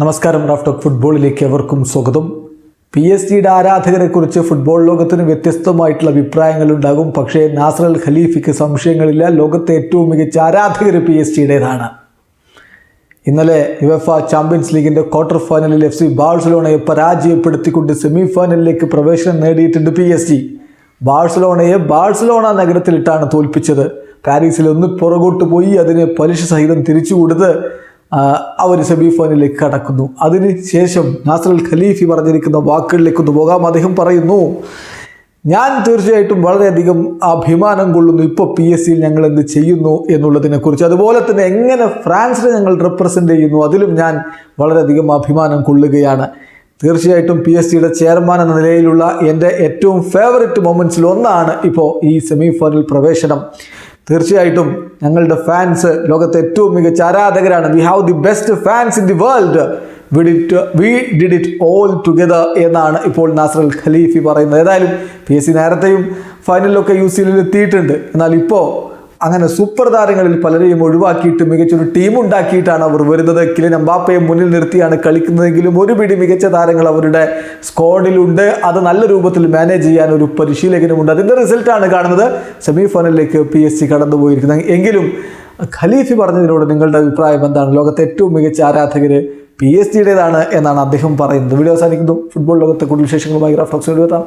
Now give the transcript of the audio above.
നമസ്കാരം. Raf talk ഫുട്ബോളിലേക്ക് എവർക്കും സ്വാഗതം. PSG-യുടെ ആരാധകരെക്കുറിച്ച് ഫുട്ബോൾ ലോകത്തിന് വ്യത്യസ്തമായിട്ടുള്ള അഭിപ്രായങ്ങളുണ്ടാകും. പക്ഷേ നാസർ അൽ ഖലീഫിക്ക് സംശയങ്ങളില്ല, ലോകത്തെ ഏറ്റവും മികച്ച ആരാധകർ PSG-യുടേതാണ്. ഇന്നലെ യുവേഫ ചാമ്പ്യൻസ് ലീഗിൻ്റെ ക്വാർട്ടർ ഫൈനലിൽ FC ബാഴ്സലോണയെ പരാജയപ്പെടുത്തിക്കൊണ്ട് സെമി ഫൈനലിലേക്ക് പ്രവേശനം നേടിയിട്ടുണ്ട് PSG. ബാഴ്സലോണയെ ബാഴ്സലോണ നഗരത്തിലിട്ടാണ് തോൽപ്പിച്ചത്. പാരീസിൽ ഒന്ന് പുറകോട്ട് പോയി അതിനെ പലിശ സഹിതം തിരിച്ചു കൊടുത്ത് അവർ സെമി ഫൈനലിലേക്ക് കടക്കുന്നു. അതിനുശേഷം നാസർ അൽ ഖലീഫി പറഞ്ഞിരിക്കുന്ന വാക്കുകളിലേക്കൊന്ന് പോകാം. അദ്ദേഹം പറയുന്നു, ഞാൻ തീർച്ചയായിട്ടും വളരെയധികം അഭിമാനം കൊള്ളുന്നു ഇപ്പോൾ PSG-യിൽ ഞങ്ങൾ എന്ത് ചെയ്യുന്നു എന്നുള്ളതിനെക്കുറിച്ച്. അതുപോലെ തന്നെ എങ്ങനെ ഫ്രാൻസിനെ ഞങ്ങൾ റെപ്രസെൻ്റ് ചെയ്യുന്നു അതിലും ഞാൻ വളരെയധികം അഭിമാനം കൊള്ളുകയാണ്. തീർച്ചയായിട്ടും PSG-യുടെ ചെയർമാൻ എന്ന നിലയിലുള്ള എൻ്റെ ഏറ്റവും ഫേവററ്റ് മൊമെൻറ്റ്സിൽ ഒന്നാണ് ഇപ്പോൾ ഈ സെമി ഫൈനൽ പ്രവേശനം. തീർച്ചയായിട്ടും ഞങ്ങളുടെ ഫാൻസ് ലോകത്തെ ഏറ്റവും മികച്ച ആരാധകരാണ്. We have the best fans in the world. We did it all together എന്നാണ് ഇപ്പോൾ നാസർ അൽ ഖലീഫി പറയുന്നത്. ഏതായാലും PSG നേരത്തെയും ഫൈനലിലൊക്കെ UCL എത്തിയിട്ടുണ്ട്. എന്നാൽ ഇപ്പോൾ അങ്ങനെ സൂപ്പർ താരങ്ങളിൽ പലരെയും ഒഴിവാക്കിയിട്ട് മികച്ചൊരു ടീം ഉണ്ടാക്കിയിട്ടാണ് അവർ വരുന്നത്. കിലിൻ എംബാപ്പയെ മുന്നിൽ നിർത്തിയാണ് കളിക്കുന്നതെങ്കിലും ഒരു പിടി മികച്ച താരങ്ങൾ അവരുടെ സ്ക്വാഡിലുണ്ട്. അത് നല്ല രൂപത്തിൽ മാനേജ് ചെയ്യാൻ ഒരു പരിശീലകനുമുണ്ട്. അതിൻ്റെ റിസൾട്ടാണ് കാണുന്നത്. സെമി ഫൈനലിലേക്ക് PSG കടന്നുപോയിരിക്കുന്നത്. എങ്കിലും ഖലീഫി പറഞ്ഞതിനോട് നിങ്ങളുടെ അഭിപ്രായം എന്താണ്? ലോകത്തെ ഏറ്റവും മികച്ച ആരാധകർ PSG-യുടേതാണ് എന്നാണ് അദ്ദേഹം പറയുന്നത്. വീഡിയോ അവസാനിക്കുന്നു. ഫുട്ബോൾ ലോകത്തെ കൂടുതൽ വിശേഷങ്ങളുമായി റാഫ് ടോക്സ് എത്താം.